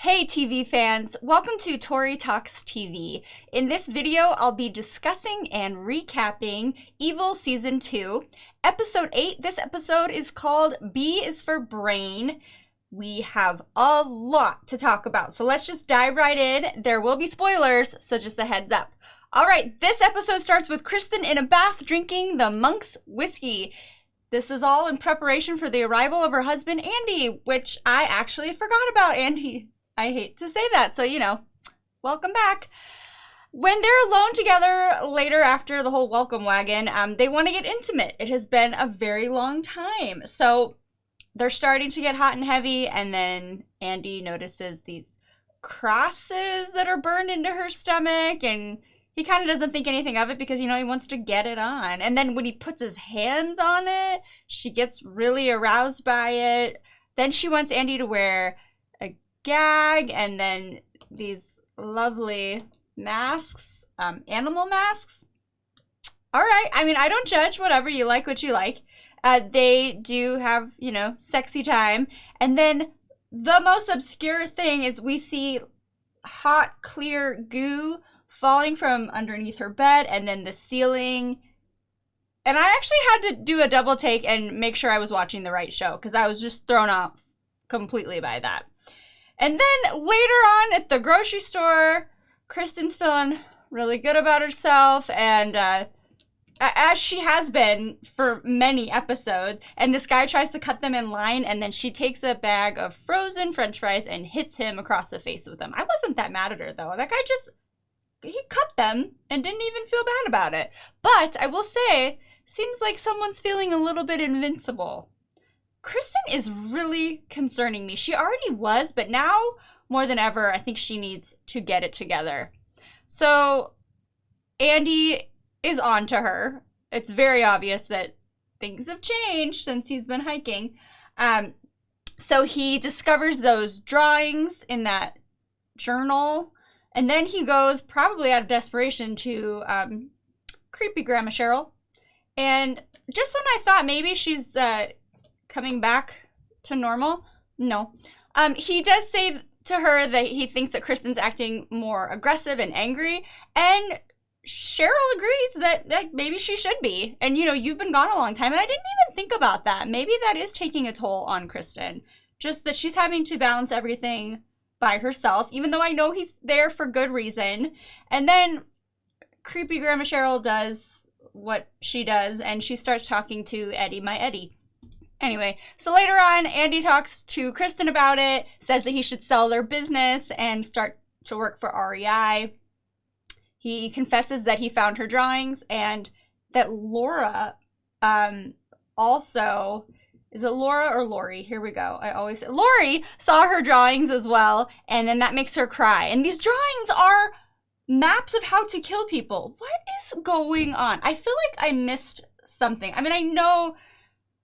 Hey TV fans, welcome to Tori Talks TV. In this video, I'll be discussing and recapping Evil Season 2, Episode 8. This episode is called B is for Brain. We have a lot to talk about, so let's just dive right in. There will be spoilers, so just a heads up. All right, this episode starts with Kristen in a bath drinking the monk's whiskey. This is all in preparation for the arrival of her husband, Andy, which I actually forgot about Andy. I hate to say that, so welcome back. When they're alone together later after the whole welcome wagon, they want to get intimate. It has been a very long time. So they're starting to get hot and heavy, and then Andy notices these crosses that are burned into her stomach, and he kind of doesn't think anything of it because, he wants to get it on. And then when he puts his hands on it, she gets really aroused by it. Then she wants Andy to wear a gag and then these lovely masks, animal masks. All right. I mean, I don't judge. Whatever. You like what you like. They do have, sexy time. And then the most obscure thing is we see hot, clear goo falling from underneath her bed and then the ceiling. And I actually had to do a double take and make sure I was watching the right show because I was just thrown off completely by that. And then later on at the grocery store, Kristen's feeling really good about herself, and as she has been for many episodes, and this guy tries to cut them in line, and then she takes a bag of frozen french fries and hits him across the face with them. I wasn't that mad at her, though. That guy he cut them and didn't even feel bad about it. But I will say, seems like someone's feeling a little bit invincible. Kristen is really concerning me. She already was, but now more than ever, I think she needs to get it together. So Andy is on to her. It's very obvious that things have changed since he's been hiking. So he discovers those drawings in that journal, and then he goes, probably out of desperation, to creepy Grandma Cheryl. And just when I thought maybe she's coming back to normal, no. He does say to her that he thinks that Kristen's acting more aggressive and angry, and Cheryl agrees that maybe she should be. And you've been gone a long time, and I didn't even think about that. Maybe that is taking a toll on Kristen, just that she's having to balance everything by herself, even though I know he's there for good reason. And then creepy Grandma Cheryl does what she does, and she starts talking to Eddie, my Eddie. Anyway, so later on, Andy talks to Kristen about it, says that he should sell their business and start to work for REI. He confesses that he found her drawings and that Laura also, is it Laura or Lori? Here we go. I always say Lori saw her drawings as well, and then that makes her cry. And these drawings are maps of how to kill people. What is going on? I feel like I missed something. I mean, I know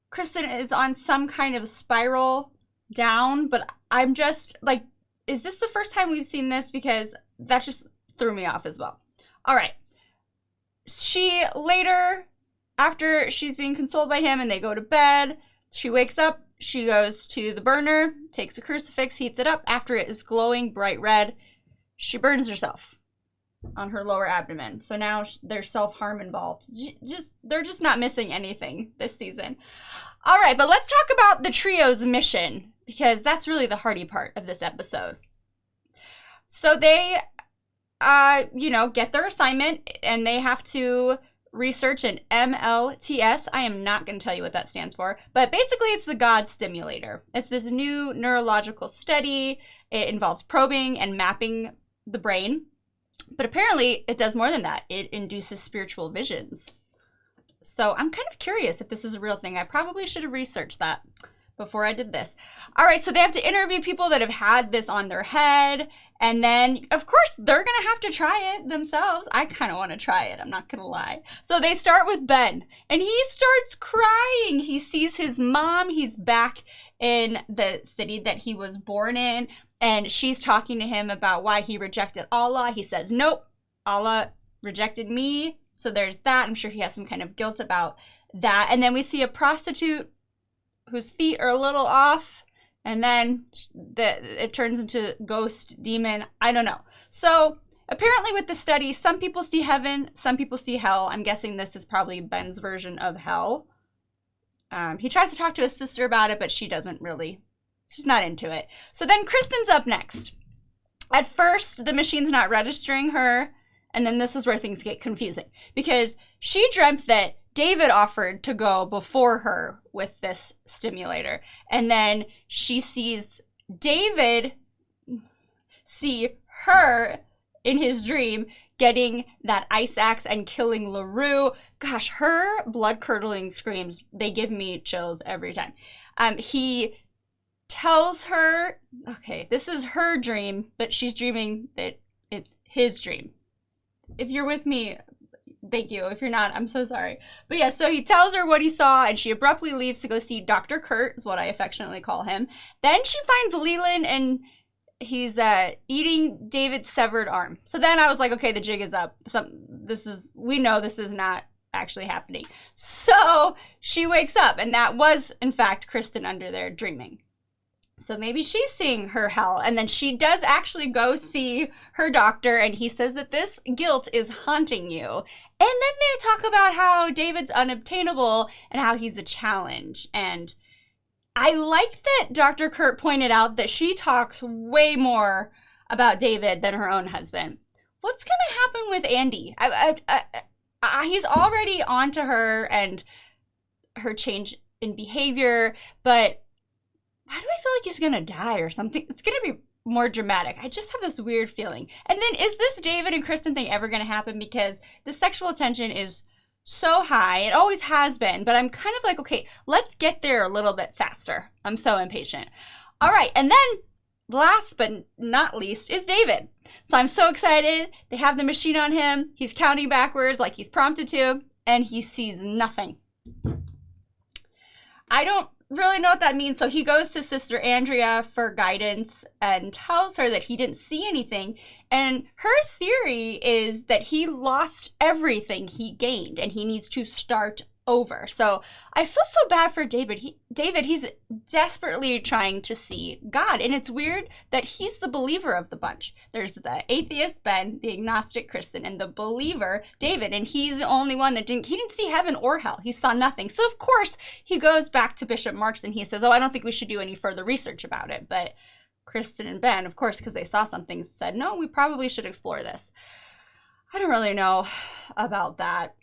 Kristen is on some kind of spiral down, but I'm just like, is this the first time we've seen this? Because that just threw me off as well. All right. She later, after she's being consoled by him and they go to bed, she wakes up, she goes to the burner, takes a crucifix, heats it up. After it is glowing bright red, she burns herself on her lower abdomen. So now there's self-harm involved. They're just not missing anything this season. All right, but let's talk about the trio's mission, because that's really the hearty part of this episode. So they, get their assignment, and they have to research an MLTS. I am not going to tell you what that stands for, but basically it's the God stimulator. It's this new neurological study. It involves probing and mapping the brain. But apparently it does more than that. It induces spiritual visions. So I'm kind of curious if this is a real thing. I probably should have researched that before I did this. All right, so they have to interview people that have had this on their head. And then, of course, they're going to have to try it themselves. I kind of want to try it. I'm not going to lie. So they start with Ben. And he starts crying. He sees his mom. He's back in the city that he was born in. And she's talking to him about why he rejected Allah. He says, nope, Allah rejected me. So there's that. I'm sure he has some kind of guilt about that. And then we see a prostitute whose feet are a little off. And then it turns into ghost, demon, I don't know. So apparently with the study, some people see heaven, some people see hell. I'm guessing this is probably Ben's version of hell. He tries to talk to his sister about it, but she doesn't really, she's not into it. So then Kristen's up next. At first, the machine's not registering her, and then this is where things get confusing. Because she dreamt that David offered to go before her with this stimulator. And then she sees David see her in his dream getting that ice axe and killing LaRue. Gosh, her blood-curdling screams, they give me chills every time. He tells her, okay, this is her dream, but she's dreaming that it's his dream. If you're with me, thank you. If you're not, I'm so sorry. But yeah, so he tells her what he saw, and she abruptly leaves to go see Dr. Kurt, is what I affectionately call him. Then she finds Leland, and he's eating David's severed arm. So then I was like, okay, the jig is up. We know this is not actually happening. So she wakes up, and that was, in fact, Kristen under there dreaming. So maybe she's seeing her hell. And then she does actually go see her doctor, and he says that this guilt is haunting you. And then they talk about how David's unobtainable and how he's a challenge. And I like that Dr. Kurt pointed out that she talks way more about David than her own husband. What's going to happen with Andy? He's already onto her and her change in behavior, but why do I feel like he's gonna die or something? It's gonna be more dramatic. I just have this weird feeling. And then is this David and Kristen thing ever gonna happen? Because the sexual tension is so high. It always has been, but I'm kind of like, okay, let's get there a little bit faster. I'm so impatient. All right, and then last but not least is David. So I'm so excited. They have the machine on him. He's counting backwards like he's prompted to, and he sees nothing. I don't really know what that means. So he goes to Sister Andrea for guidance and tells her that he didn't see anything. And her theory is that he lost everything he gained and he needs to start over. So I feel so bad for David. He's desperately trying to see God. And it's weird that he's the believer of the bunch. There's the atheist, Ben, the agnostic, Kristen, and the believer, David. And he's the only one that didn't see heaven or hell. He saw nothing. So of course he goes back to Bishop Marx and he says, oh, I don't think we should do any further research about it. But Kristen and Ben, of course, because they saw something, said, no, we probably should explore this. I don't really know about that.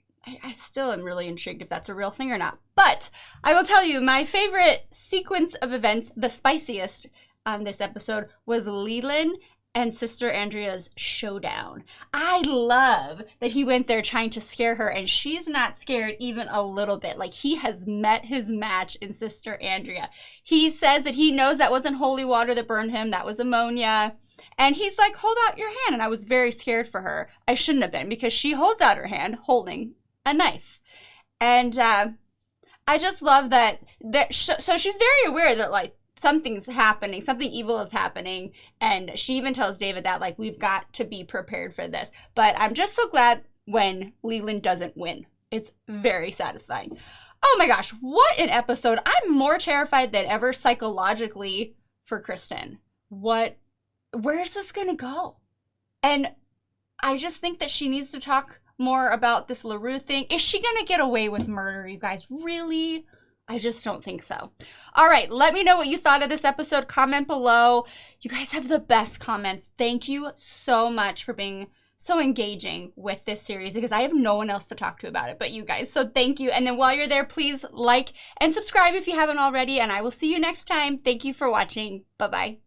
I still am really intrigued if that's a real thing or not. But I will tell you, my favorite sequence of events, the spiciest on this episode, was Leland and Sister Andrea's showdown. I love that he went there trying to scare her, and she's not scared even a little bit. Like, he has met his match in Sister Andrea. He says that he knows that wasn't holy water that burned him, that was ammonia. And he's like, hold out your hand. And I was very scared for her. I shouldn't have been, because she holds out her hand holding a knife. And I just love that so she's very aware that like something's happening, something evil is happening, and she even tells David that like we've got to be prepared for this. But I'm just so glad when Leland doesn't win. It's very satisfying. Oh my gosh, what an episode. I'm more terrified than ever psychologically for Kristen. Where's this gonna go? And I just think that she needs to talk more about this LaRue thing. Is she gonna get away with murder, you guys? Really? I just don't think so. All right, let me know what you thought of this episode. Comment below. You guys have the best comments. Thank you so much for being so engaging with this series, because I have no one else to talk to about it but you guys. So thank you. And then while you're there, please like and subscribe if you haven't already, and I will see you next time. Thank you for watching. Bye-bye.